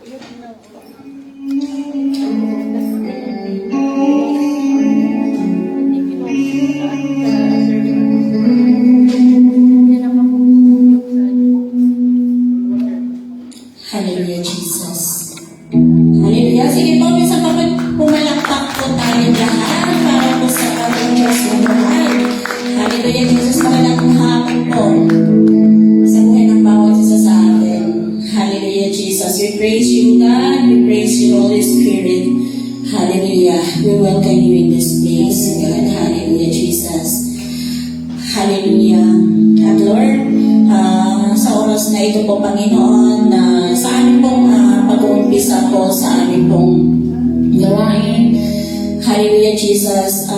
Hallelujah, Jesus. Hallelujah. Sige po, minsan pa pumalakpak po tayo lahat para po sa ating Diyos na buhay. Hallelujah, Jesus. Magandang hapon po sa buhay ng bawat isa sa atin. Hallelujah, Jesus. We praise you, God. We praise you, Holy Spirit. Hallelujah. We welcome you in this place, God. Hallelujah, Jesus. Hallelujah. At Lord, sa oras na ito po, Panginoon, na sa aming pong pag-uumpisa po sa aming pong gawain. Hallelujah, Jesus.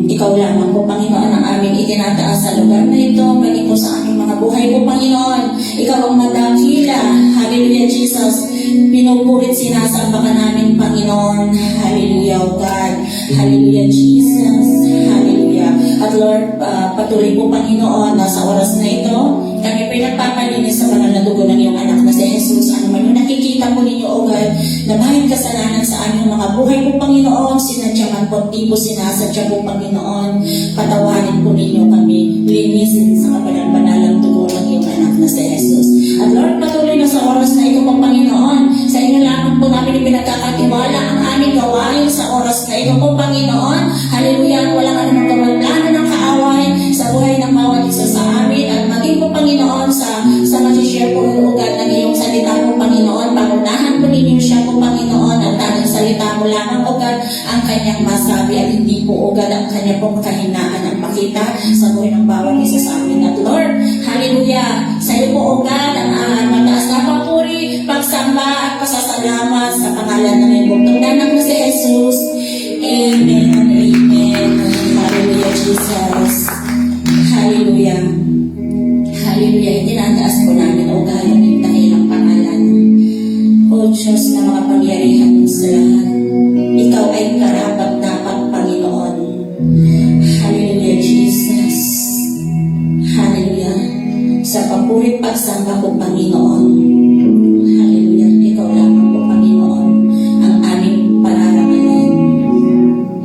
Ikaw lamang po, Panginoon, ang aming itinataas sa lugar na ito, pati po sa aming mga buhay po, Panginoon. Ikaw ang madakila. Hallelujah, Jesus. Pinupurit, sinasamba ka namin, Panginoon. Hallelujah, O God. Hallelujah, Jesus. Hallelujah. At Lord, patuloy po, Panginoon, na sa oras na ito, kami pinagpapalinis sa banal na dugo ng iyong anak na si Jesus. Ano man yung nakikita po ninyo, O God, na bahid kasalanan sa aming mga buhay po, Panginoon, sinadya man po, di po sinasadya po, Panginoon, patawarin po ninyo kami, linisin sa kabanal-banalang dugo ng iyong anak na si Jesus. At Lord, patuloy na sa oras na ito po, Panginoon, sa inyo lamang po namin ipinagkakatiwala ang aming gawain sa oras na ito po, Panginoon. Hallelujah, walang anumang plano ng kaaway sa buhay ng bawat isa sa amin at maging po, Panginoon, sa mag-share po ugat ng iyong salita po, Panginoon. Pangunahan po ninyo siya po, Panginoon, at tanging salita mo lamang ugat ang kanyang masabi at hindi po ugat ang kanyang pong kahinaan ang pakita sa buhay ng bawat isa sa amin. At Lord, hallelujah, sa iyo po ugat ang mataas na papuri, pagsamba at pasasalamat sa pangalan ng iyong anak na si Jesus. Amen and amen. Hallelujah, Jesus. Hallelujah. Hallelujah. Itinataas po namin, O God, ang iyong dakilang pangalan. O Diyos na makapangyarihan sa lahat, ikaw ay karapat-dapat, Panginoon. Hallelujah, Jesus. Hallelujah. Sa papurit pagsamba po, Panginoon. Hallelujah. Ikaw lamang po, Panginoon, ang aming pararangalan.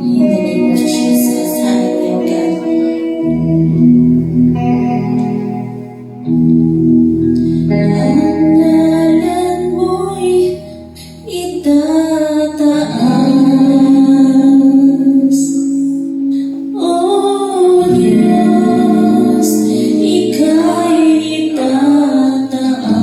In the name of Jesus. Hallelujah, God. Pangalan mo'y itataas. O Diyos, ika'y itataas.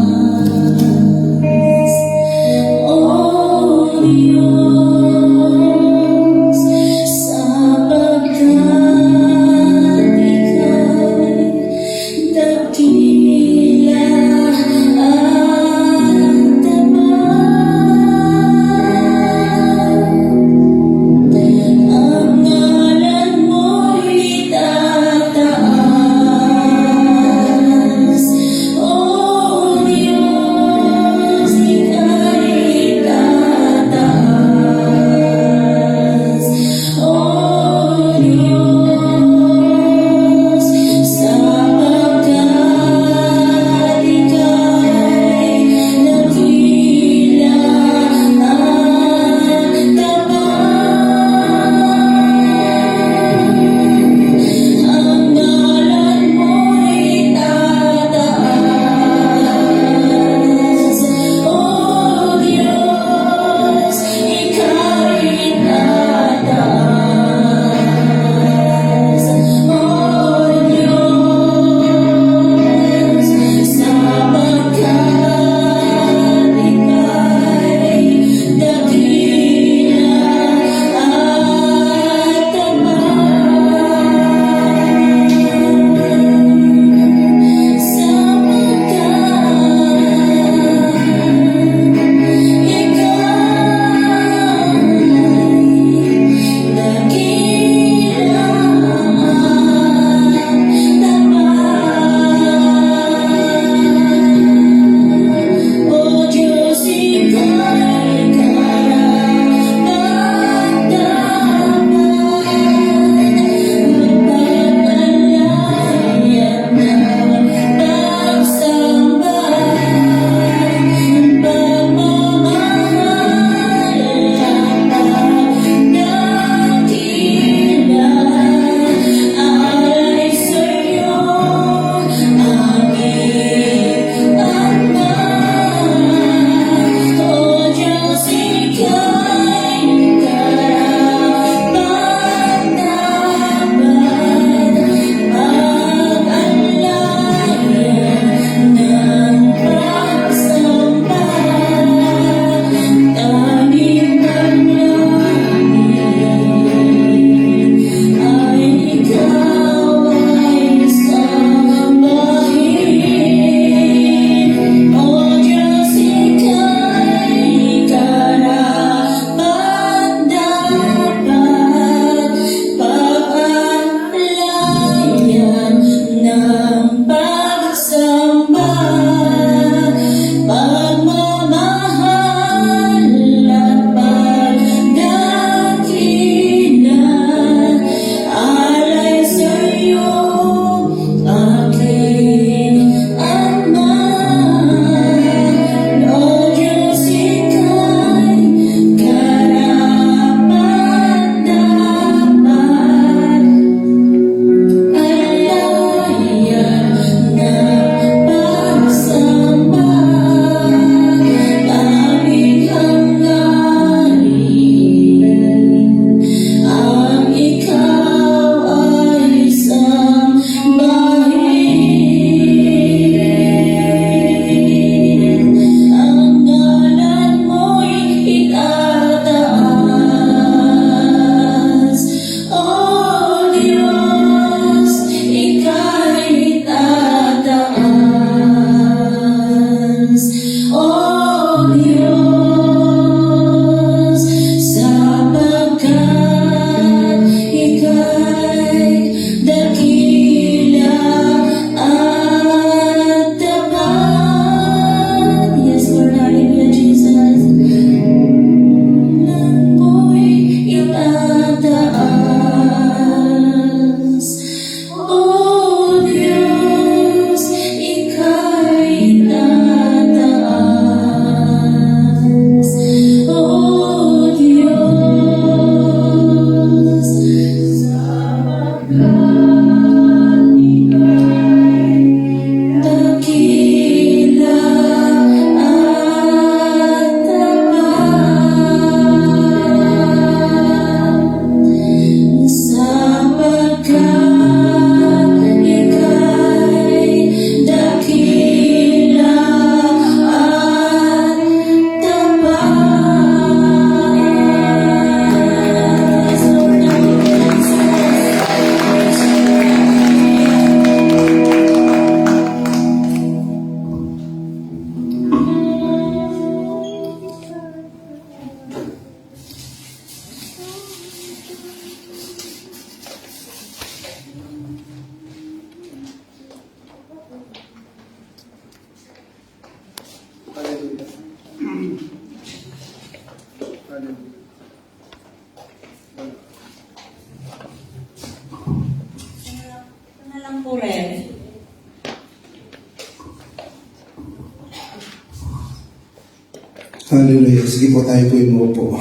Hallelujah. Sige po, tayo po yung po.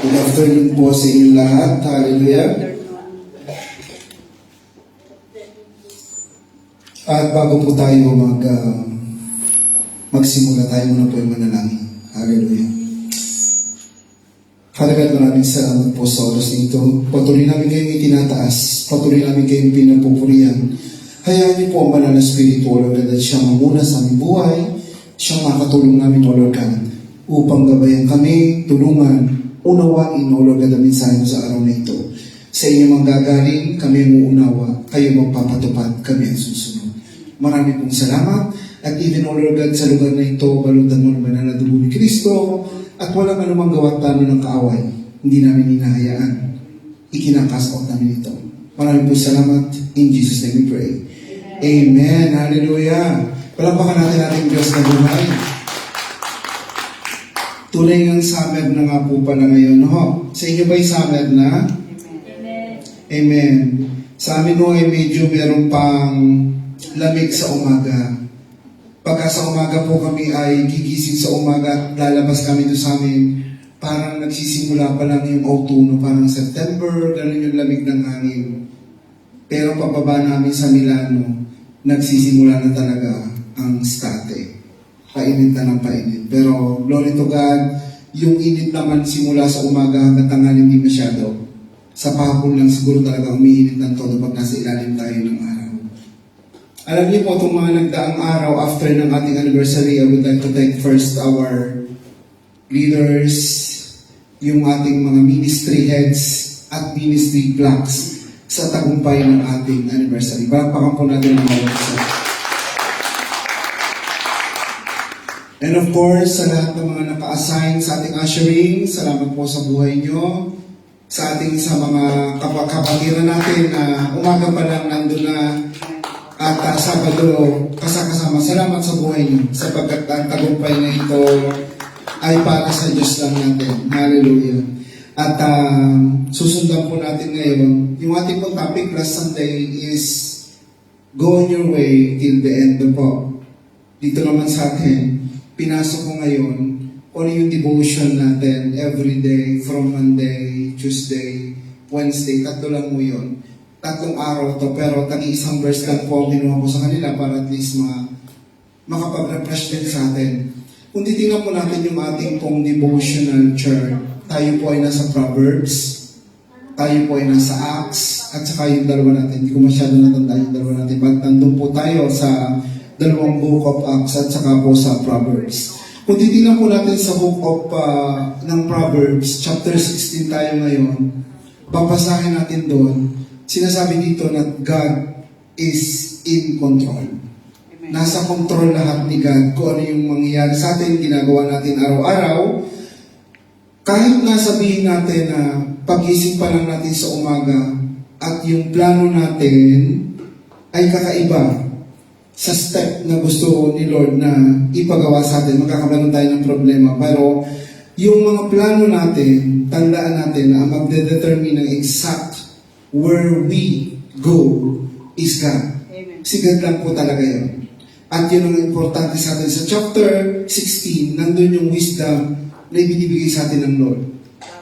Good afternoon po sa inyong lahat. Hallelujah. At bago po tayo magsimula, tayo muna po yung manalangin. Hallelujah. Father God, maraming salamat po sa oras nito. Patuloy namin kayong itinataas. Patuloy namin kayong pinapupurihan. Hayaan niyo po ang banal na Espiritu, O Lord God, at siyang mamuna sa aming buhay. Siyang makatulong namin, O Lord God, upang gabayan kami, tulungan, unawain, O Lord God, ang mensahe mo sa araw na ito. Sa inyo manggagaling, kami ang uunawa, kayo magpapatupad, kami ang susunod. Marami pong salamat. At even, O Lord God, sa lugar na ito, balutan mo naman na dugo ni Kristo, at walang anumang gawa't plano ng kaaway. Hindi namin hinahayaan. Ikinakast out namin ito. Maraming po salamat. In Jesus' name we pray. Amen. Hallelujah. Palampakan natin ating Diyos na buhay. Tunay ng summer na nga po pala ngayon. No? Sa inyo ba'y summer na? Amen. Amen. Sa amin mo ay medyo meron pang lamig sa umaga. Pagka sa umaga po kami ay gigising sa umaga at lalabas kami doon sa amin, parang nagsisimula pa lang yung autumn, parang September, ganun yung lamig ng hangin. Pero pababa namin sa Milano, nagsisimula na talaga ang state. Painit na ng painit. Pero glory to God, yung init naman simula sa umaga hanggang tanghali hindi masyado. Sa pahapon lang siguro talaga umiinit ng todo pag nasa ilalim tayo ng araw. Alam niyo po, itong mga nagdaang araw after ng ating anniversary, I would like to thank first our leaders, yung ating mga ministry heads at ministry blocks sa tagumpay ng ating anniversary. Palakpakan po natin ang mga isa. And of course, sa lahat ng mga naka-assign sa ating ushering, salamat po sa buhay nyo. Sa mga kapatiran natin na umaga pa lang nandun na at Sabado, kasama. Salamat sa buhay niyo sapagkat ang tagumpay na ito ay para sa Diyos lang natin. Hallelujah. At susundan po natin ngayon. Yung ating pong topic last Sunday is Go on your way till the end po. Dito naman sa atin, pinasok ko ngayon kung ano yung devotion natin every day from Monday, Tuesday, Wednesday. Tatlo lang mo yun. Tatlong araw to, pero tag-iisang verse lang po ang kinuha ko sa kanila para at least makapag-refresh din sa atin. Kung titingnan po natin yung ating pong devotional chart, tayo po ay nasa Proverbs, tayo po ay nasa Acts, at saka yung dalawa natin, hindi ko masyado natandaan yung dalawa natin, but nandun po tayo sa dalawang book of Acts at saka po sa Proverbs. Kung titingnan po natin sa book of ng Proverbs, chapter 16 tayo ngayon, babasahin natin doon, sinasabi dito na God is in control. Amen. Nasa control lahat ni God kung ano yung mangyayari sa atin, ginagawa natin araw-araw. Kahit nasabihin natin na pagising pa lang natin sa umaga at yung plano natin ay kakaiba sa step na gusto ni Lord na ipagawa sa atin, magkakaroon tayo ng problema. Pero yung mga plano natin, tandaan natin na ang magdedetermine ng exact where we go is God. Amen. Si God lang po talaga yun. At yun ang importante sa atin. Sa chapter 16, nandun yung wisdom na ibinibigay sa atin ng Lord.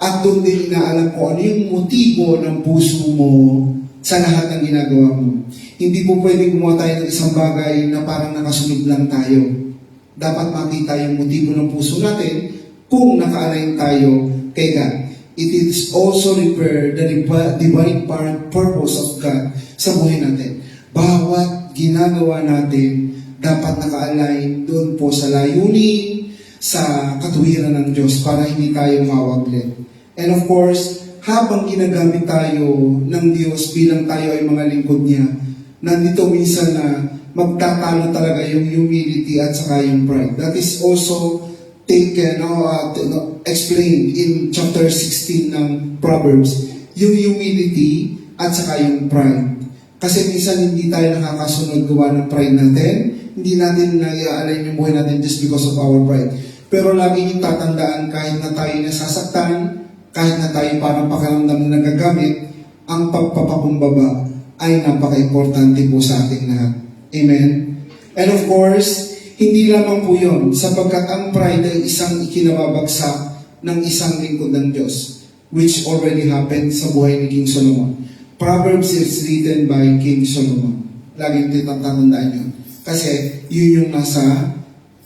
At doon din inaalam ko ano yung motibo ng puso mo sa lahat ng ginagawa mo. Hindi po pwedeng gumawa tayo ng isang bagay na parang nakasunod lang tayo. Dapat makita yung motibo ng puso natin kung naka-align tayo kay God. It is also repair the divine purpose of God sa buhay natin. Bawat ginagawa natin, dapat naka-align doon po sa layunin, sa katuwiran ng Diyos para hindi tayo mawaglit. And of course, habang ginagamit tayo ng Diyos bilang tayo ay mga lingkod niya, nandito minsan na magtatalo talaga yung humility at saka yung pride. That is also explained in chapter 16 ng Proverbs, yung humility at saka yung pride. Kasi minsan hindi tayo nakakasunod gawa ng pride natin, hindi natin na-align yung buhay natin just because of our pride. Pero lagi yung tatandaan kahit na tayo nasasaktan, kahit na tayo parang pakiramdam na nagagamit, ang pagpapakumbaba ay napaka-importante po sa ating lahat. Amen? And of course, hindi lamang po yun, sapagkat ang pride ay isang ikinababagsak ng isang lingkod ng Diyos, which already happened sa buhay ni King Solomon. Proverbs is written by King Solomon. Laging tatandaan yun. Kasi yun yung nasa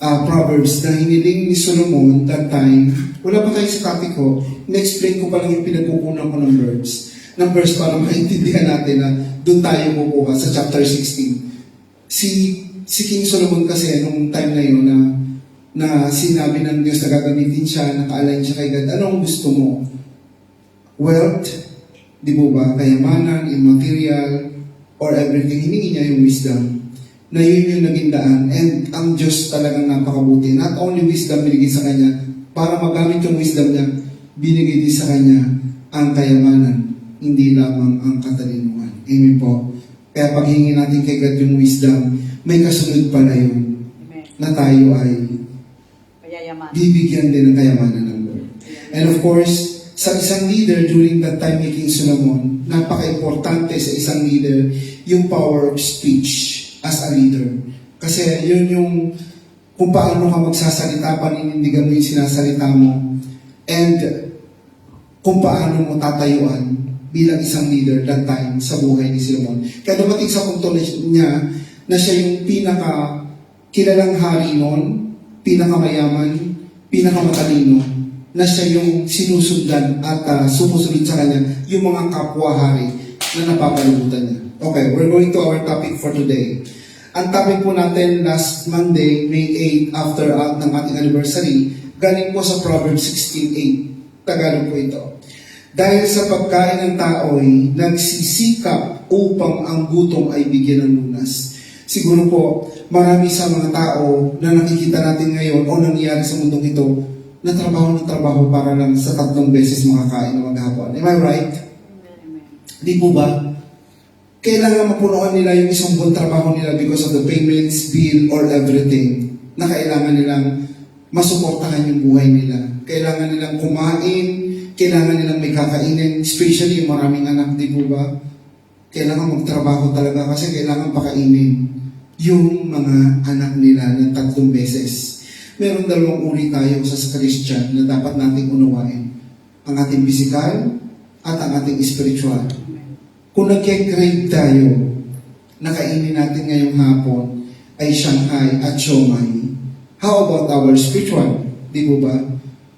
Proverbs na hiniling ni Solomon that time. Wala pa tayo sa topic ko, in-explain ko pa lang yung pinagkukunan ko ng verse para maintindihan natin na doon tayo kukuha sa chapter 16. Si King Solomon kasi nung time na yun na sinabi ng Diyos na gagamitin siya, naka-align siya kay God, anong gusto mo? Wealth, di mo ba? Kayamanan, immaterial, or everything. Hiningi niya yung wisdom na yun yung naging daan. And ang Diyos talagang napakabuti. Not only wisdom binigay sa kanya, para magamit yung wisdom niya, binigay din sa kanya ang kayamanan, hindi lamang ang katalinuhan. Amen po. Kaya paghingi natin kay God yung wisdom, may kasunod pala yun na tayo ay bibigyan din ng kayamanan ng Lord. And of course, sa isang leader during that time ni King Solomon, napaka-importante sa isang leader yung power of speech as a leader. Kasi yun yung kung paano ka magsasalita, paninindigan mo yung sinasalita mo, and kung paano mo tatayuan bilang isang leader that time sa buhay ni Solomon. Kaya dumating sa punto niya na siya yung pinaka-kilalang hari noon, pinakamayaman, pinakamatalino, na siya yung sinusundan at sumusunod sa kanya yung mga kapwa-hari na napapalibutan niya. Okay, we're going to our topic for today. Ang topic po natin last Monday, May 8, after ng ating anniversary, galing po sa Proverbs 16:8. Tagalog po ito. Dahil sa pagkain ng tao'y nagsisikap upang ang gutom ay bigyan ng lunas. Siguro po, marami sa mga tao na nakikita natin ngayon o nangyayari sa mundong ito, na trabaho ng trabaho para lang sa 3 beses makakain na maghapon. Am I right? Di po ba? Kailangan mapunuan nila yung isang buong trabaho nila because of the payments, bill, or everything na kailangan nilang masuportahan yung buhay nila. Kailangan nilang kumain, kailangan nilang may kakainin, especially yung maraming anak, di po ba? Kailangan magtrabaho talaga kasi kailangan pakainin yung mga anak nila ng 3 beses. Meron 2 uri tayo sa Christian na dapat nating unawain. Ang ating physical at ang ating spiritual. Kung nagke-crave tayo, nakainin natin ngayong hapon ay Shanghai at siomai. How about our spiritual? Di ba?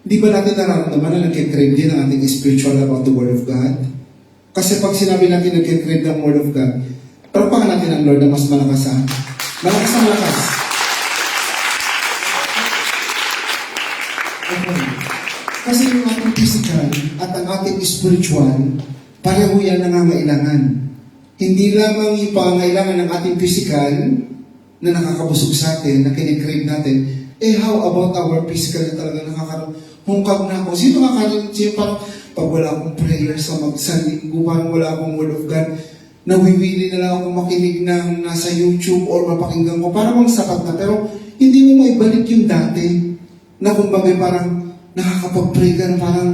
Di ba natin nararamdaman na nagke-crave din ang ating spiritual about the Word of God? Kasi pag sinabi natin nagke-crave ng Word of God, parapakan natin ang Lord na mas malakas ha? Malakas ang malakas. Okay. Kasi yung ating physical at ang ating spiritual, pareho yan nangangailangan. Hindi lamang yung pangangailangan ng ating physical na nakakabusog sa atin, na kinikrave natin, how about our physical na talaga hungkag na ako? Sino parang pag wala akong prayer sa magsandinggo, parang wala akong Word of God, nawiwili na lang akong makinig ng nasa YouTube or mapakinggan ko, parang sapat na, pero hindi mo maibalik yung dati na kumbaga parang nakakapag-pray ka na parang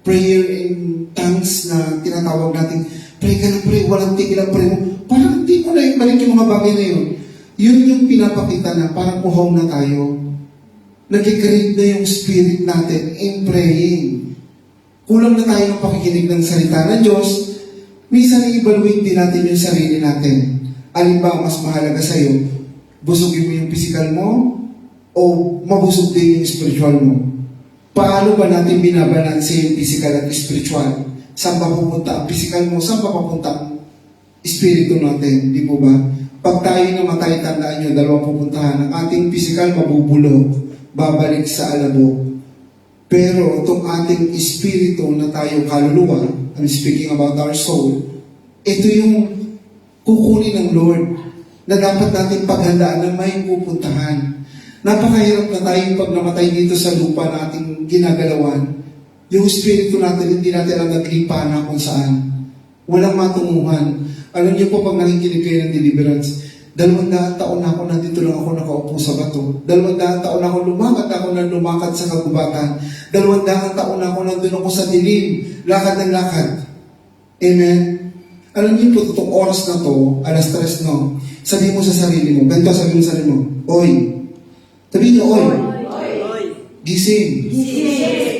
prayer in tongues na tinatawag natin, pray ka na pray, walang tigil ang pray mo. Parang hindi mo na ibalik yung mga bagay na yun. Yun yung pinapakita na parang uhaw na tayo. Nagkikrave na yung spirit natin in praying. Kulang na tayo ng pakikinig ng salita ng Diyos. Minsan i-evaluate din natin yung sarili natin. Alin ba mas mahalaga sa'yo? Busugin mo yung physical mo o mabusog din yung spiritual mo? Paano ba natin binabalanse yung physical at spiritual? Saan pa pupunta ang physical mo? Saan pa papunta ang espiritu natin? Di po ba? Pag tayo namatay, tandaan nyo, 2 pupuntahan. Ang ating physical mabubulog, babalik sa alabok. Pero itong ating espiritu na tayo kaluluwa, I'm speaking about our soul, ito yung kukunin ng Lord na dapat natin paghandaan na may pupuntahan. Napakahirap na tayo pag namatay dito sa lupa na ating ginagalawan. Yung espiritu natin, hindi natin alam naglipa na kung saan. Walang matunguhan. Alam niyo po, pag nakikinig kayo ng deliverance, 200 taon na ako, nandito lang ako nakaupo sa bato. 200 taon na ako, lumakad sa kagubatan. 200 taon na ako, nandun ako sa dilim, lakad ng lakad. Amen? Alam niyo po, itong oras na to, 3:00, no? Sabihin mo sa sarili mo, ganito sabihin mo sa sarili mo, oy, Sabihin niyo, oy, gising.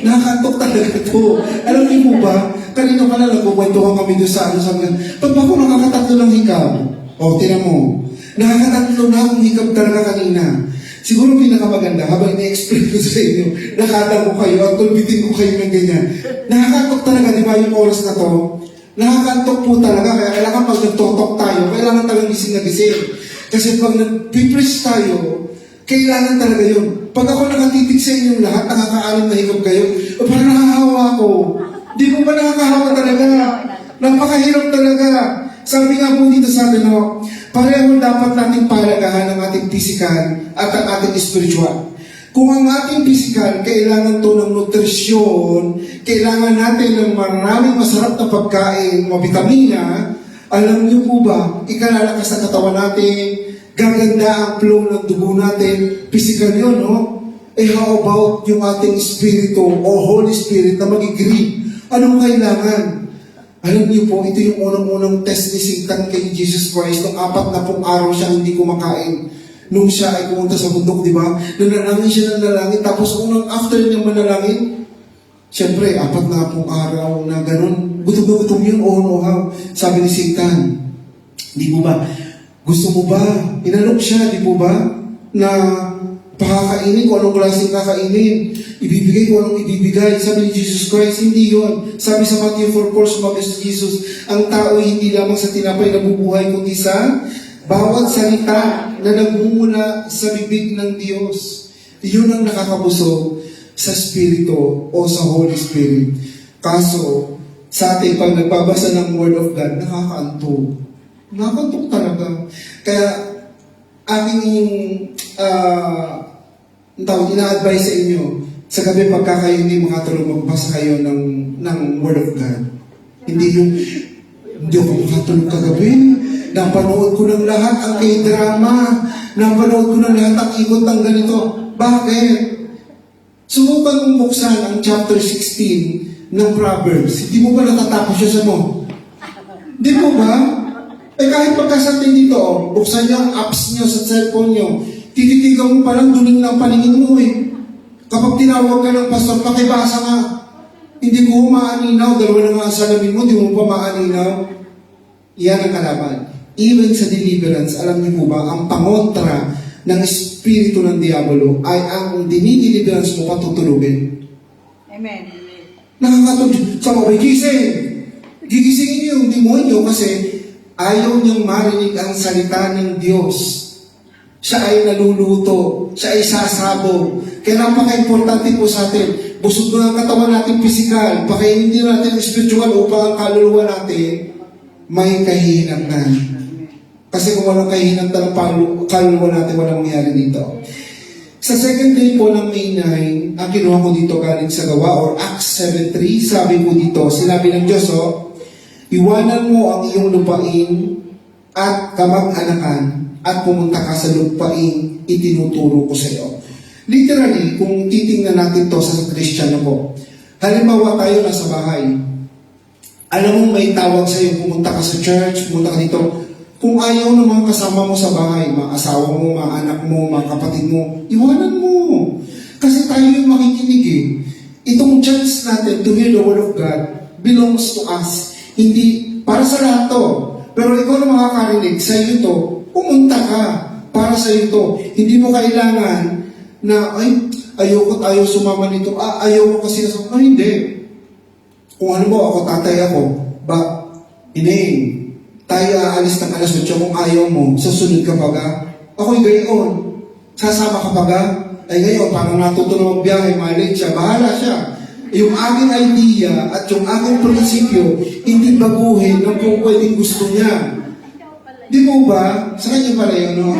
Nakakantok talaga to. Alam niyo po ba, kanina pala nagkukwentuhan kami doon sa sabi nga, pag ako nakakatatlo ng hikab, tinan mo, nakakatatlo na akong hikab talaga kanina. Siguro pinakamaganda, habang na-explain ko sa inyo, nakata ko kayo at tulbitin ko kayo ng ganyan. Nakakantok talaga, di ba, yung oras na to? Nakakantok po talaga, kaya kailangan pag nagtotok tayo, kailangan talagang gising na gising. Kasi pag nag-preach tayo, kailangan talaga yun. Pag ako nakatitig sa inyong lahat, nakakaalim na hikab kayo, parang nakahawa ako. Di mo ba nakakahawa talaga? Napakahirap talaga. Sabi nga po dito sa atin, pareho dapat nating palagahan ang ating physical at ang ating spiritual. Kung ang ating physical, kailangan to ng nutrisyon, kailangan natin ng maraming masarap na pagkain, mga vitamina, alam niyo po ba, ikalalakas ang katawan natin, gaganda ang flow ng dugo natin, physical yun, no? How about yung ating spirito o Holy Spirit na mag-agree? Anong kailangan? Alam niyo po, ito yung unang-unang test ni Satan kay Jesus Christ. Nung 40 araw siya hindi kumakain. Nung siya ay pumunta sa bundok, di ba? Nanalangin siya ng nalangin. Tapos after niya manalangin, siyempre, 40 araw na ganun. Gutom na gutom yun, no? Sabi ni Satan, di po ba? Gusto mo ba? Inalok siya, di po ba? Na pakakainin ko anong klaseng kakainin. Ibibigay ko anong ibibigay. Sabi ni Jesus Christ, hindi yon. Sabi sa Matthew 4:4, sumabi si Jesus, ang tao hindi lamang sa tinapay nabubuhay, kundi sa bawat salita na nagmumula sa bibig ng Diyos. Yun ang nakakabusog sa Espiritu o sa Holy Spirit. Kaso, sa atin, pag nagbabasa ng Word of God, nakakaantok. Nakakaantok talaga. Kaya, aking ina-advise sa inyo, sa gabi pagka kayo hindi makatulog, magbasa kayo ng Word of God. Hindi ako makatulog kagabi. Napanood ko ng lahat ang K-drama. Napanood ko ng lahat ang ikot ng ganito. Bakit? Subukan mong buksan ang chapter 16 ng Proverbs. Hindi mo ba natatapos siya sa mo? Hindi mo ba? Kahit pagkasatin dito, buksan niyo ang apps niyo sa cellphone niyo. Tititigaw mo palang duling ng paningin mo Kapag tinawag ka ng pastor, pakibasa nga. Hindi ko maaninaw, dalawa na nga ang salamin mo, di mo pa maaninaw. Yan ang kalaban. Even sa deliverance, alam niyo po ba, ang pangontra ng espiritu ng diabolo ay ang dinideliverance mo patutulugin. Amen. Nakakatulog. Sa mga gising. Gigisingin niyo yung demonyo kasi ayaw niyang marinig ang salita ng Diyos. Siya ay naluluto. Siya ay sasabog. Kaya napaka-importante po sa atin. Busog na ang katawan natin physical. Pakainin din natin ang spiritual upang ang kaluluwa natin may kahihinatnan. Kasi kung walang kahihinatnan ang kaluluwa natin, walang mangyari dito. Sa second day po ng May 9, ang kinuha ko dito galing sa gawa or Acts 7:3, sabi po dito, sinabi ng Diyos, iwanan mo ang iyong lupain at kamag-anakan at pumunta ka sa lupain itinuturo ko sa iyo. Literally, kung titingnan natin to sa Kristiyano po, halimbawa tayo nasa bahay, alam mo may tawag sa iyo, pumunta ka sa church, pumunta ka dito, kung ayaw ng mga kasama mo sa bahay, mga asawa mo, mga anak mo, mga kapatid mo, iwanan mo. Kasi tayo yung makikinig Itong chance natin to hear the Word of God belongs to us. Hindi para sa lahat to. Pero ikaw na makakarinig, sa iyo to, pumunta ka. Para sa iyo to. Hindi mo kailangan na, ayoko tayo sumama nito. Ayoko kasi hindi. Kung ano mo, ako tatay ako, tayo aalis ng alas 8 kung ayaw mo, susunod ka baga. Ako'y gayon. Sasama ka baga. Ay ngayon, parang natuto na magbiyahe, malit siya, bahala siya. Yung aking idea at yung aking prinsipyo, hindi baguhin ng kung pwedeng gusto niya. Di mo ba? Sa kanya pala yun, no?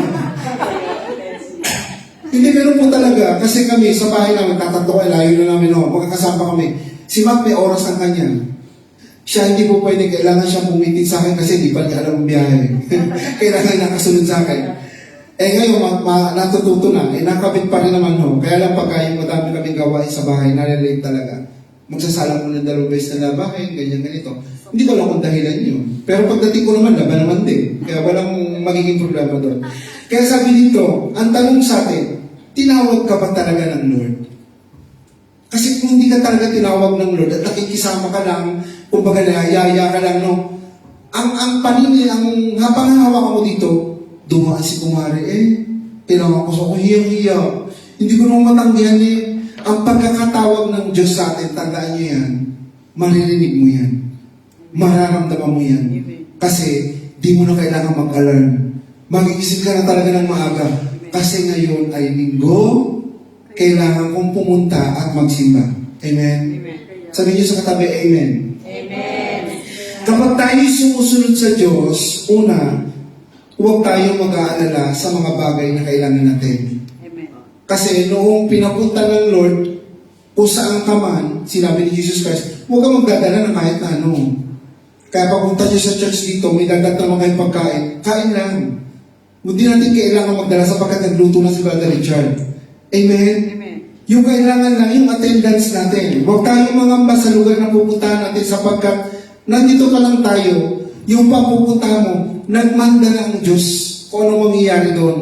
Hindi, meron po talaga. Kasi kami, sa bahay namin, tatatlo kayo, layo na namin, magkakasama kami. Si Mac may oras ng kanya. Siya hindi po pwede, kailangan siyang pumitin sa akin kasi hindi pa niya alam ang biyahe. Kailangan nakasunod sa akin. Ngayon, natututo na. Nakabit pa rin naman, Kaya lang pagka yung madami kaming gawain sa bahay, nalilate talaga. Magsasalang mo ng 2 beses na labahin, ganyan, ganito. Hindi ko alam kung dahilan yun. Pero pagdating ko naman, laban naman din. Kaya walang magiging problema doon. Kaya sabi dito, ang tanong sa atin, tinawag ka ba talaga ng Lord? Kasi kung hindi ka talaga tinawag ng Lord at nakikisama ka lang, kumbaga nayaya ka lang, no? Ang panini, habang hawak mo dito, dumaan si kumari, kailangan ko sa ako, hiyang-hiya. Hindi ko naman matanggihan ang pagkakatawag ng Diyos sa atin, tandaan niyo yan, maririnig mo yan. Mararamdaman mo yan. Kasi, di mo na kailangan mag-alarm. Mag-iisip ka na talaga ng maaga. Kasi ngayon ay linggo, kailangan kong pumunta at magsimba. Amen? Sabi niyo sa katabi, Amen. Kapag tayo sumusunod sa Diyos, una, huwag tayong mag-aalala sa mga bagay na kailangan natin. Kasi noong pinapunta ng Lord, kung saan ka man, sinabi ni Jesus Christ, huwag kang magdadala ng kahit na ano. Kaya papunta niyo sa church dito, may dagat naman kayong pagkain, kain lang. Hindi natin kailangan magdala sapagkat nagluto na si Brother Richard. Amen? Yung kailangan lang, yung attendance natin. Huwag tayong mangamba sa lugar na pupuntahan natin sapagkat nandito ka lang tayo, yung papupunta mo, nagmanda na ang Diyos kung ano mangyayari doon.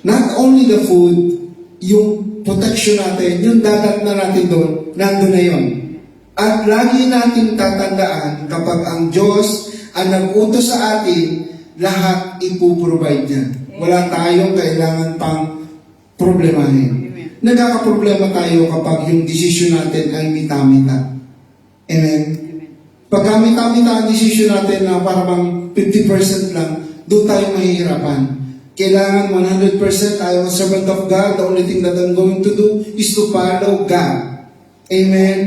Not only the food, yung protection natin, yung dagat na natin doon, nandun na yun. At lagi natin tatandaan kapag ang Diyos ang nag-utos sa atin, lahat ipuprovide niya. Wala tayong kailangan pang problemahin. Nagkakaproblema tayo kapag yung desisyon natin ay mita-mita. Amen? Pagka mita-mita ang desisyon natin na parang 50% lang, doon tayo mahihirapan. Kailangan 100% I am a servant of God. The only thing that I'm going to do is to follow God. Amen?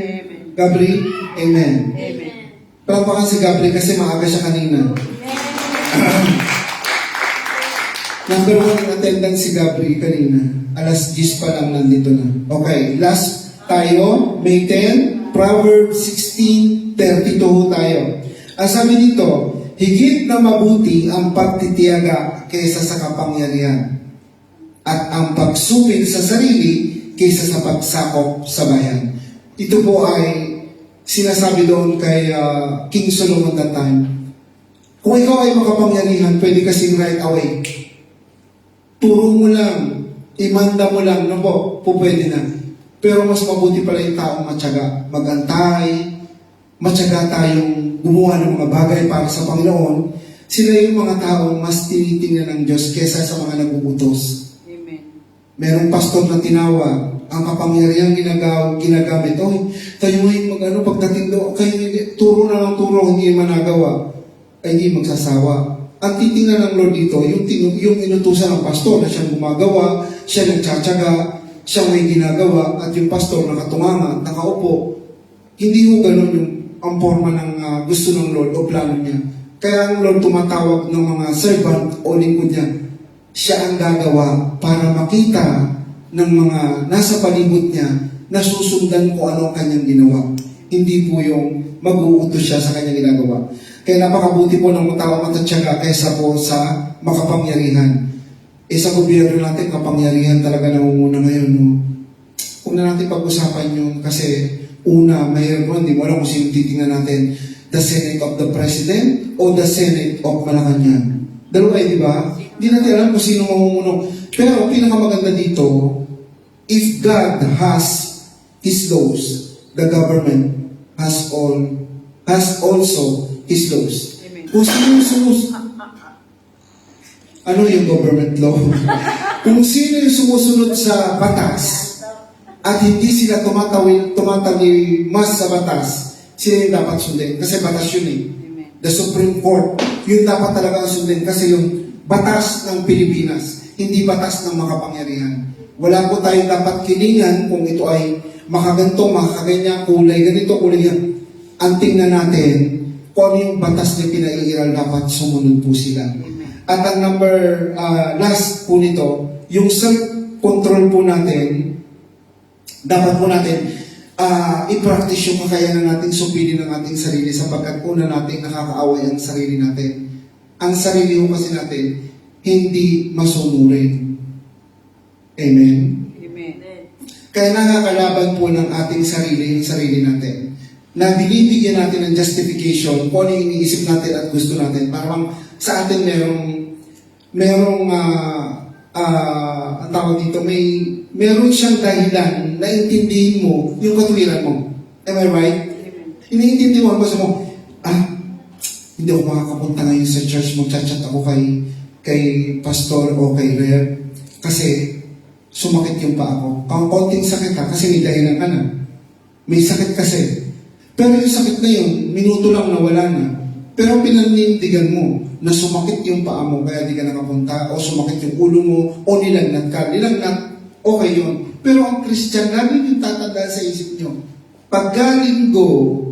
Gabri? Amen. Palampakan si Gabri kasi maaga siya kanina. Number 1 attendance si Gabri kanina. Alas 10 pa lang nandito na. Okay, last tayo. May 10, Proverbs 16:32 tayo. Ang sabi dito, higit na mabuti ang pagtitiyaga kaysa sa kapangyarihan at ang pagsupil sa sarili kaysa sa pagsakop sa bayan. Ito po ay sinasabi doon kay King Solomon that time. Kung ikaw ay makapangyarihan, pwede kasing right away. Turo mo lang, imanda mo lang, no po, pwede na. Pero mas mabuti pala yung taong matyaga, magantay, matyaga tayong gumawa ng mga bagay para sa Panginoon. Sila yung mga taong mas tinitingnan ng Diyos kesa sa mga naguutos. Merong pastor na tinawag, ang kapangyarihan ginagamit. Tayo ngayon pagdating doon, kayo turo na lang turo, hindi managawa, ay hindi magsasawa. Ang titingnan ng Lord dito, yung inutusan ng pastor na siyang gumagawa, siya nagtsatsaga, siya may ginagawa, at yung pastor nakatunganga, nakaupo. Hindi ho ganun yung ang forma ng gusto ng Lord o plano niya. Kaya ang Lord tumatawag ng mga servant o lingkod niya. Siya ang gagawa para makita ng mga nasa palibot niya na susundan kung ano ang kanyang ginawa. Hindi po yung mag-uutos siya sa kanyang ginagawa. Kaya napakabuti po ng tao matatyaga kaysa po sa makapangyarihan. Sa gobyerno natin, kapangyarihan talaga nangunguna ngayon. No? Huwag na natin pag-usapan yun kasi una, mayroon, hindi mo alam kung sino titingnan natin, the Senate of the President o the Senate of Malacanang. Dalawa di ba? Hindi natin alam kung sino mamumuno. Pero pinakamaganda dito, if God has His laws, the government has also His laws. Kung sino ano yung government law? Kung sino yung sumusunod sa batas at hindi sila tumatawi mas sa batas, sila yung dapat sundin. Kasi batas yun eh. The Supreme Court, yun dapat talaga ang sundin. Kasi yung batas ng Pilipinas, hindi batas ng makapangyarihan. Wala po tayong dapat kilingan kung ito ay makaganto, makakaganya, kulay ganito, kulay yan. Ang tingnan natin, kung ano yung batas na pinaiiral, dapat sumunod po sila. At ang last po nito, yung self-control po natin, dapat po natin i-practice yung kakayanan natin supilin ng ating sarili sapagkat una natin nakakaaway ang sarili natin. Ang sarili mo kasi natin, hindi masunurin. Amen? Kaya nakakalaban po ng ating sarili, yung sarili natin. Na binibigyan natin ng justification kung ano yung iniisip natin at gusto natin. Parang sa atin merong ang tawag dito, meron siyang dahilan na intindihin mo yung katwiran mo. Am I right? Iniintindi mo, kasi mo, hindi ako makakapunta ngayon sa church, magchat-chat ako kay pastor o kay Rev, kasi sumakit yung paa ko. Ang konting sakit kasi may dahilan ka na. May sakit kasi. Pero yung sakit na yun, minuto lang nawala na. Pero pinanindigan mo na sumakit yung paa mo kaya di ka nakapunta, o sumakit yung ulo mo, o nilagnat ka. Nilagnat, okay yun. Pero ang Christian, lalo yung tatanda sa isip nyo, pag Linggo,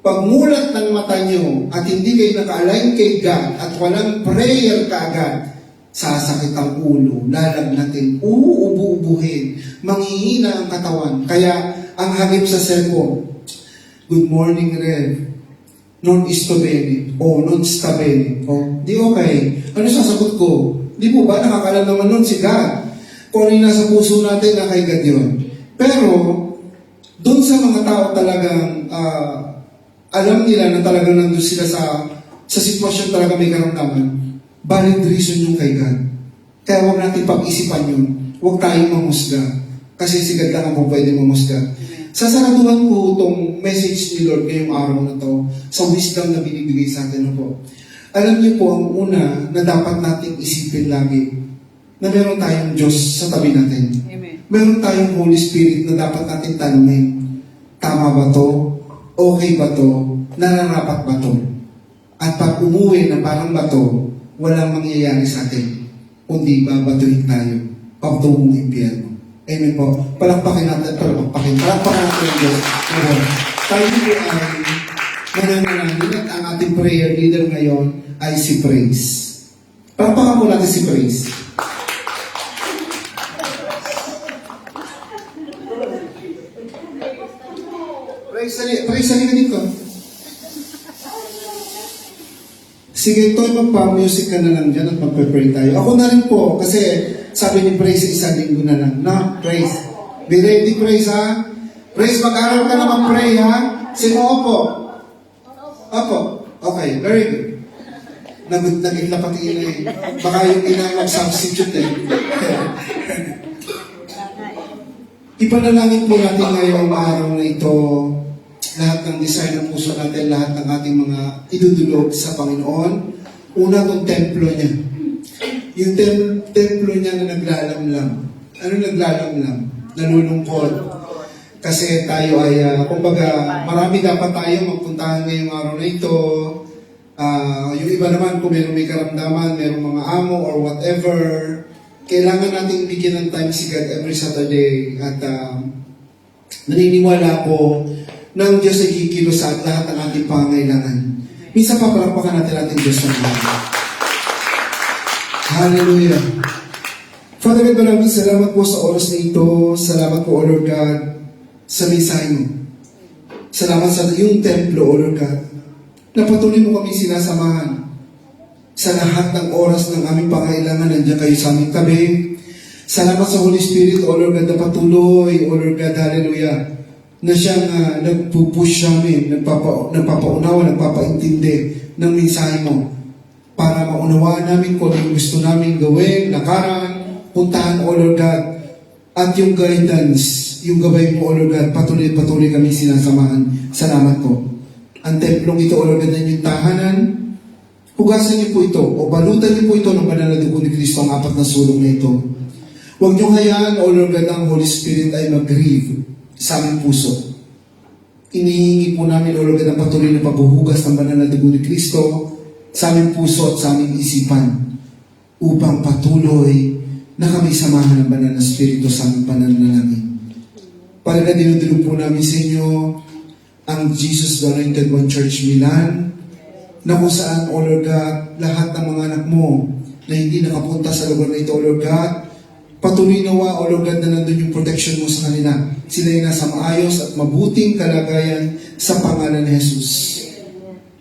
pagmulat ng mata nyo at hindi kayo naka-align kay God at walang prayer kaagad, sasakit ang ulo, lalagnatin, uubo-ubuhin, manghihina ang katawan. Kaya ang hagip sa cellphone, good morning, Rev. Non isto bene, o non sta bene, o di okay. Ano sasagot ko? Di po ba nakakalam naman nun si God? Kung ano yung nasa puso natin na kay God yun. Pero, doon sa mga tao talagang alam nila na talagang nandun sila sa sitwasyon talaga may karamdaman, valid reason yung kay God. Kaya huwag natin pag-isipan yun. Huwag tayong mamusga. Kasi si God lang ang pwede mamusga. Sasaraduhan ko itong message ni Lord ngayong araw na to sa wisdom na binibigay sa atin po. Alam niyo po, ang una na dapat nating isipin lagi, na meron tayong Diyos sa tabi natin. Amen. Meron tayong Holy Spirit na dapat natin tanungin. Tama ba to? Okay ba to? Nararapat ba to? At pag umuwi na parang bato, walang mangyayari sa atin. Kundi babatuhin tayo pagtungong impyerno. Amen po. Palakpakin natin yung Diyos. Tayo po ay nananalangin at ang ating prayer leader ngayon ay si Praise. Palakpakan po natin si Praise. Praise, halika dito. Sige, Toy, magpa-music ka na lang dyan at magpe-pray tayo. Ako na rin po, kasi sabi ni Praise, isang linggo na lang. No, Praise. Be ready, Praise, ha? Praise, mag-aral ka na mag-pray, ha? Sino opo? Opo. Okay, very good. Nag-ina pati ina eh. Baka yung ina mag-substitute eh. Ipanalangin po natin ngayong araw na ito lahat ng desire ng puso natin, lahat ng ating mga idudulog sa Panginoon. Una, itong templo niya. Yung templo niya na naglalamlam. Ano naglalamlam? Nalulungkot. Kasi tayo ay, kumbaga, marami dapat tayo magpuntahan ngayong araw na ito. Yung iba naman, kung may karamdaman, mayroong mga amo or whatever, kailangan nating bigyan ng time si God every Saturday. At naniniwala ko ng Diyos ay kikilos sa lahat ng ating pangangailangan. Minsan papalakpakan natin ating Diyos ng lahat. Hallelujah. Father God, maraming salamat po sa oras na ito. Salamat po, O Lord God, sa mensahe mo. Salamat sa iyong templo, O Lord God, na patuloy mo kami sinasamahan. Sa lahat ng oras ng aming pangailangan, nandiyan kayo sa aming tabi. Salamat sa Holy Spirit, O Lord God, na patuloy, O Lord God, hallelujah, na siyang nagpupush namin, nagpapaunawa, nagpapaintindi ng mensahe mo para maunawaan namin kung ano gusto namin gawin, lakaran, puntahan, O Lord God, at yung guidance, yung gabay mo, O Lord God, patuloy kami sinasamahan. Salamat po. Ang templong ito, O Lord God, na inyong tahanan, hugasan niyo po ito, o balutan niyo po ito ng banal na dugo ni Kristo, ang apat na sulong na ito. Huwag niyo hayaan, O Lord God, ang Holy Spirit ay mag-grieve sa aming puso. Inihingi po namin, O Lord God, ang patuloy na paghuhugas ng banal na dugo ni Kristo sa aming puso at sa aming isipan upang patuloy na kami samahan ng banal na Espiritu sa aming pananalangin. Para na dinudulog po namin sa inyo ang Jesus the Anointed One Church Milan, na kung saan, O Lord God, lahat ng mga anak mo na hindi nakapunta sa lugar na ito, O Lord God, patuloy nawa, O Lord God, na nandun yung protection mo sa kanila. Sila ay nasa maayos at mabuting kalagayan sa pangalan ni Jesus.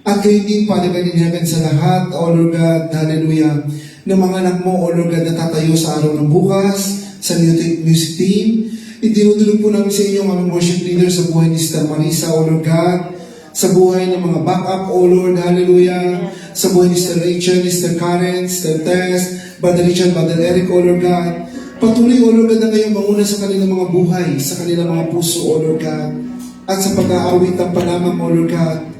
At kayo din, Father God in heaven, sa lahat, O Lord God, hallelujah, ng mga anak mo, O Lord God, na tatayo sa araw ng bukas, sa music team. Idinudulog po namin sa inyo ang aming worship leader sa buhay ni Sister Marisa, O Lord God, sa buhay ng mga backup, O Lord, hallelujah, sa buhay ni Sister Rachel, Sister Karen, Sister Tess, Brother Richard, Brother Eric, O Lord God. Patuloy, O Lord God, na kayong manguna sa kanilang mga buhay, sa kanilang mga puso, O Lord God. At sa pag-aawit ng palamang, O Lord God,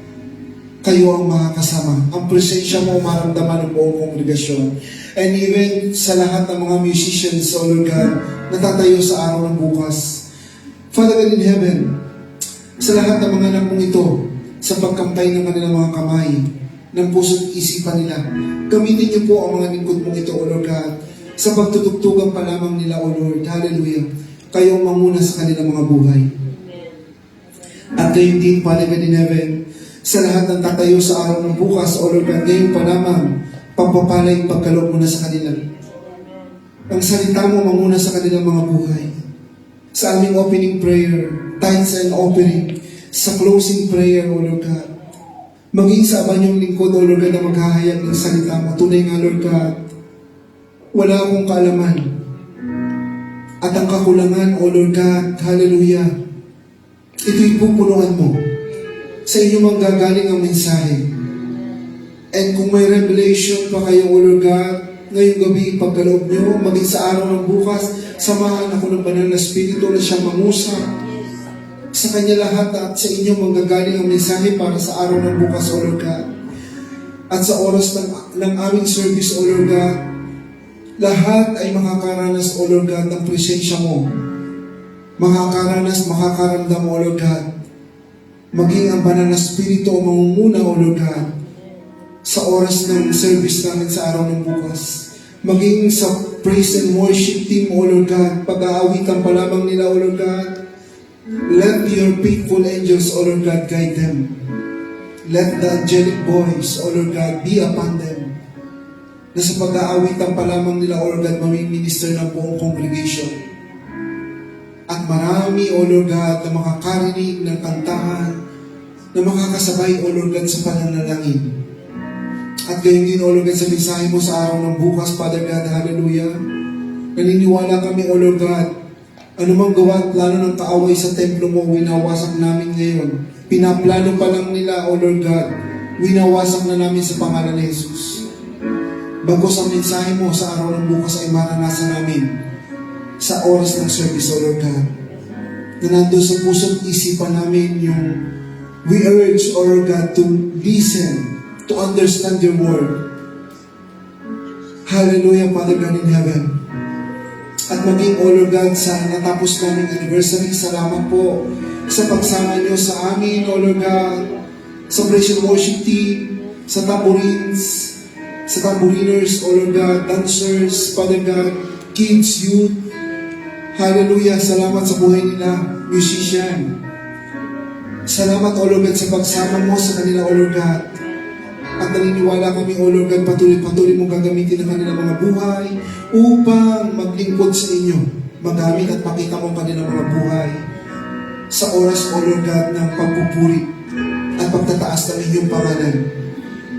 kayo ang makakasama. Ang presensya mo maramdaman ng buong kongregasyon. And even sa lahat ng mga musicians, O Lord God, natatayo sa araw ng bukas. Father God in heaven, sa lahat ng mga anak mong ito, sa pagkampay ng kanilang mga kamay, ng puso't isipan nila, gamitin niyo po ang mga lingkod mong ito, O Lord God, sa pagtutugtugan pa lamang nila, O Lord. Hallelujah. Kayo ang manguna sa kanilang mga buhay. At gayon din, Father God in heaven, sa lahat ng tatayo sa araw ng bukas, O Lord God, ngayon pa lamang, pagpapalay pagkaloob mo na sa kanila. Ang salita mo manguna sa kanilang mga buhay. Sa aming opening prayer, tithes and offering, sa closing prayer, O Lord God, maging sa abanyong lingkod, O Lord God, na maghahayag ng salita mo. Tunay nga, Lord God, wala akong kaalaman. At ang kakulangan, O Lord God, hallelujah, ito'y pupunuan mo. Sa inyo manggagaling ang mensahe. And kung may revelation pa kayo, O Lord God, ngayong gabi, pagkaloob nyo, maging sa araw ng bukas, samahan ako ng banal na Espiritu na siyang mangusap sa kanya lahat at sa inyo manggagaling ang mensahe para sa araw ng bukas, O Lord God. At sa oras ng aming service, O Lord God, lahat ay makakaranas, O Lord God, ng presensya mo. Makakaranas, makakaramdam, O Lord God. Maging ang banal na Espiritu o mangunguna, O Lord God, sa oras ng service namin sa araw ng bukas. Maging sa praise and worship team, O Lord God, pag-aawitan pa lamang nila, O Lord God. Let your faithful angels, O Lord God, guide them. Let the angelic voice, O Lord God, be upon them. Na sa pag-aawitan pa lamang nila, O Lord God, mamiminister ng buong congregation. At marami, O Lord God, na makakarinig ng kantahan, na makakasabay, O Lord God, sa pananalangin. At gayon din, O Lord God, sa mensahe mo sa araw ng bukas, Father God, hallelujah. Naniniwala kami, O Lord God, anumang gawa at plano ng kaaway sa templo mo, winawasak namin ngayon. Pinaplano pa lang nila, O Lord God, winawasak na namin sa pangalan ni Jesus. Bagos ang mensahe mo sa araw ng bukas ay maranasan namin sa oras ng service, O Lord God. Na nandun sa puso't isipan namin yung we urge, O Lord God, to listen, to understand your word. Hallelujah, Father God in heaven. At maging, O Lord God, sa natapos naming anniversary, salamat po sa pagsama niyo sa amin, O Lord God, sa praise and worship team, sa tambourines, sa tambouriners, O Lord God, dancers, Father God, kids, youth. Hallelujah, salamat sa buhay nila, musician. Salamat, O Lord God, sa pagsama mo sa kanila, O Lord God. At naniniwala kami, O Lord God, patuloy mong gagamitin ang kanilang mga buhay upang maglingkod sa inyo, magamit at makita mo ang kanilang mga buhay sa oras, O Lord God, ng pagpupuri at pagtataas ng inyong pangalan.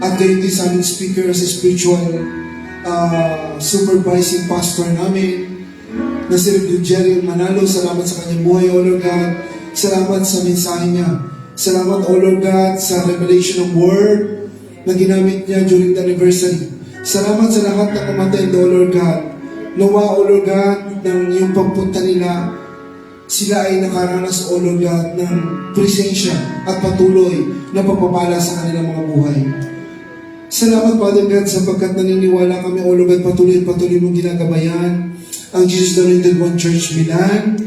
At gayon din sa aming speaker as a spiritual supervising pastor namin na si Rev. Jerry Manalo. Salamat sa kanyang buhay, O Lord God. Salamat sa mensahe niya. Salamat, O Lord God, sa revelation ng word na ginamit niya during the anniversary. Salamat sa lahat ng umattend, O Lord God. Nawa, O Lord God, ng iyong pagpunta nila, sila ay nakaranas, O Lord God, ng presensya at patuloy na pagpapala sa kanilang mga buhay. Salamat, Father God, sapagkat naniniwala kami, O Lord God, patuloy mong ginagabayan ang Jesus the Anointed One Church Milan.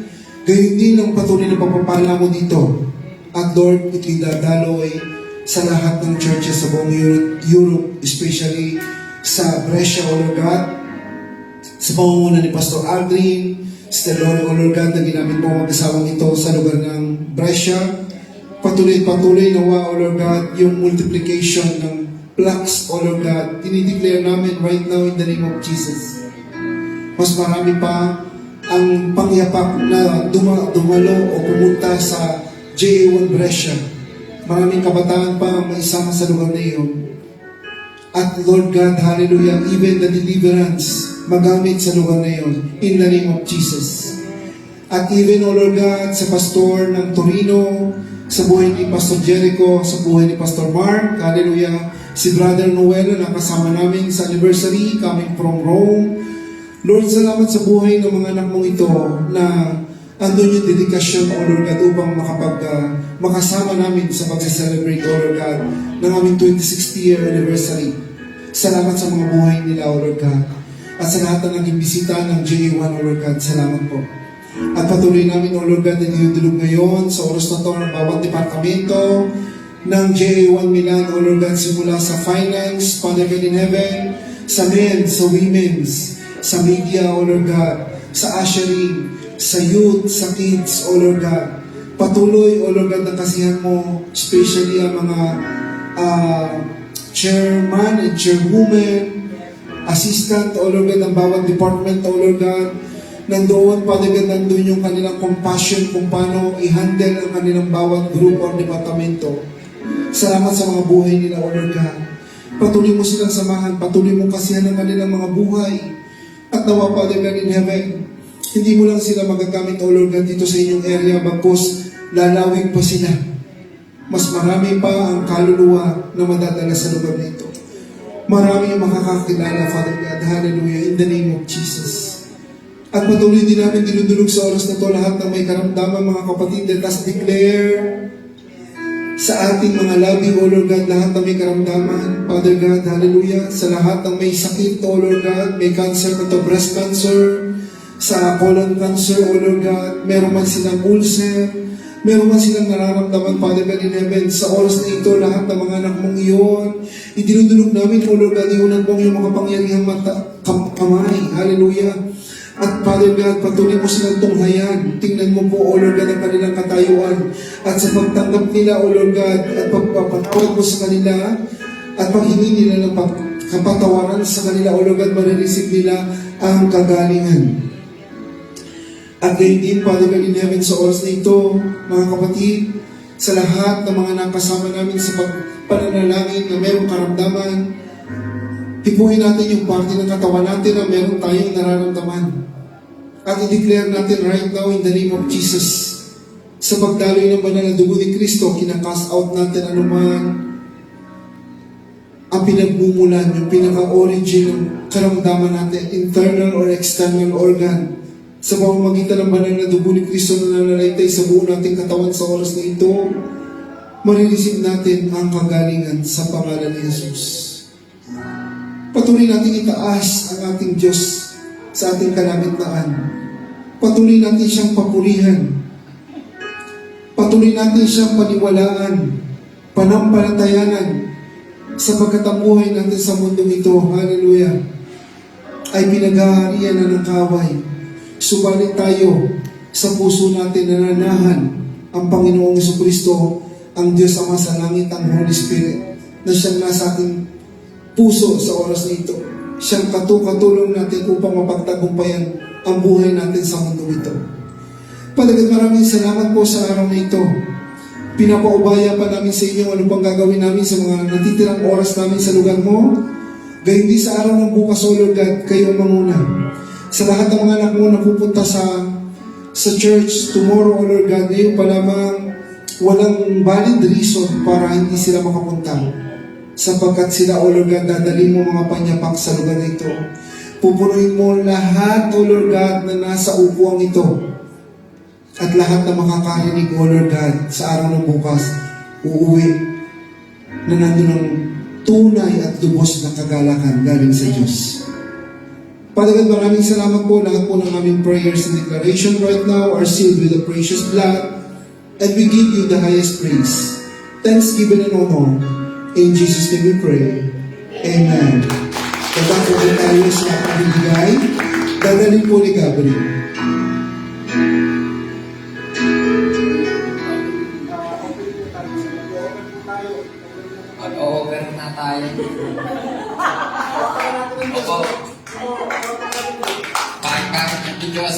Gayon din ang patuloy na pagpapala mo dito. At Lord, ito'y dadaloy sa lahat ng churches sa buong Europe, especially sa Brescia, O Lord God, sa pamumuno ni Pastor Aldrin, sa Lord, O Lord God, na ginamit mo mag-asawang ito sa lugar ng Brescia. Patuloy nawa, O Lord God, yung multiplication ng flocks, O Lord God, dinideclare namin right now in the name of Jesus. Mas marami pa ang pangyapak na dumalo o pumunta sa JA1 Brescia. Maraming kabataan pa ang maisama sa lugar na iyon. At Lord God, hallelujah, even the deliverance magamit sa lugar na iyon in the name of Jesus. At even, O Lord God, sa pastor ng Torino, sa buhay ni Pastor Jericho, sa buhay ni Pastor Mark, hallelujah, Si Brother Noel na nakasama namin sa anniversary coming from Rome. Lord, salamat sa buhay ng mga anak mong ito na andun yung dedikasyon, O Lord God, upang makasama namin sa pag-celebrate, O Lord God, ng aming 26th year anniversary. Salamat sa mga buhay nila, O Lord God. At sa lahat na naging bisita ng JA1, O Lord God, salamat po. At patuloy namin, O Lord God, na dinudulog ngayon sa oras na ito ng bawat departamento ng JA1 Milan, O Lord God, simula sa finance, Father God in heaven, sa men, sa women's, sa media, O Lord God, sa ushering, sa youth, sa kids, O Lord God. Patuloy, O Lord God, na kasihan mo, especially ang mga chairman and chairwoman, assistant, O Lord God, ng bawat department, O Lord God. Nandoon, Father God, nandun yung kanilang compassion kung paano i-handle ang kanilang bawat group or departamento. Salamat sa mga buhay nila, O Lord God. Patuloy mo silang samahan, patuloy mo kasihan ang kanilang mga buhay. At nawa, Father God in heaven, hindi mo lang sila magagamit, O Lord God, dito sa inyong area, bagkus lalawin pa sila. Mas marami pa ang kaluluwa na madadala sa lugar na ito. Marami yung makakakilala, Father God. Hallelujah. In the name of Jesus. At patuloy din namin dinudulog sa oras na ito lahat ng may karamdaman, mga kapatid. Let us declare sa ating mga labi, O Lord God, lahat ng may karamdaman, Father God, hallelujah. Sa lahat ng may sakit, O Lord God, may cancer na to, breast cancer, sa colon cancer, O Lord God, meron man silang ulcer, meron man silang nararamdaman, Father God in heaven, sa oras na ito, lahat ng mga anak mong iyon, idinudulog namin, O Lord God, iunan mong yung makapangyarihang kamay, hallelujah. At Father God, patuloy mo silang tunghayan. Tingnan mo po, O Lord God, ang kanilang katayuan. At sa pagtanggap nila, O Lord God, at pagpapatawad mo sa kanila, at paghingi nila ng kapatawaran sa kanila, O Lord God, marireceive nila ang kagalingan. At gayon din, Father God in heaven, sa oras na ito, mga kapatid, sa lahat ng mga nakasama namin sa pananalangin na mayroong karamdaman, tipuhin natin yung parte ng katawan natin na meron tayong nararamdaman. At i-declare natin right now in the name of Jesus, sa pagdaloy ng banal na dugo ni Kristo, kinakast out natin anuman ang pinagmumulan, yung pinaka-origin ng karamdaman natin, internal or external organ. Sa pamamagitan ng banal na dugo ni Kristo na nananalaytay sa buo nating katawan sa oras na ito, marireceive natin ang kagalingan sa pangalan ni Jesus. Patuloy natin itaas ang ating Diyos sa ating kalagitnaan. Patuloy natin siyang papurihan. Patuloy natin siyang paniwalaan, panampalatayanan, sapagkat ang buhay natin sa mundong ito, hallelujah, ay pinaghaharian na ng kaway. Subalit tayo, sa puso natin nananahan ang Panginoong Jesucristo, ang Diyos Ama sa langit, ang Holy Spirit, na siyang nasa ating puso sa oras na ito. Siyang katulong natin upang mapagtagumpayan ang buhay natin sa mundo ito. Palagat maraming salamat po sa araw na ito. Pinapaubaya pa namin sa inyo ano pang gagawin namin sa mga natitirang oras namin sa lugar mo. Gayon din sa araw ng bukas, O Lord God, kayo manguna. Sa lahat ng mga anak mo na pupunta sa church tomorrow, O Lord God, ngayon pa lamang walang valid reason para hindi sila makapunta. Sapagkat sila, O Lord God, dadalhin mo mga panyapak sa lugar na ito. Pupunuin mo lahat, O Lord God, na nasa upuan ito. At lahat na makakarinig, O Lord God, sa araw ng bukas, uuwi na nandun ang tunay at lubos na kagalakan galing sa Diyos. Father God, maraming salamat po. Lahat po ng aming prayers and declaration right now are sealed with the precious blood, and we give you the highest praise, thanksgiving and honor. In Jesus' name we pray. Amen. Kapag po tayo sa pabibigay, dadalhin po ni Gabriel. Mag-over na tayo. Opo. Pakikaroon ng Diyos.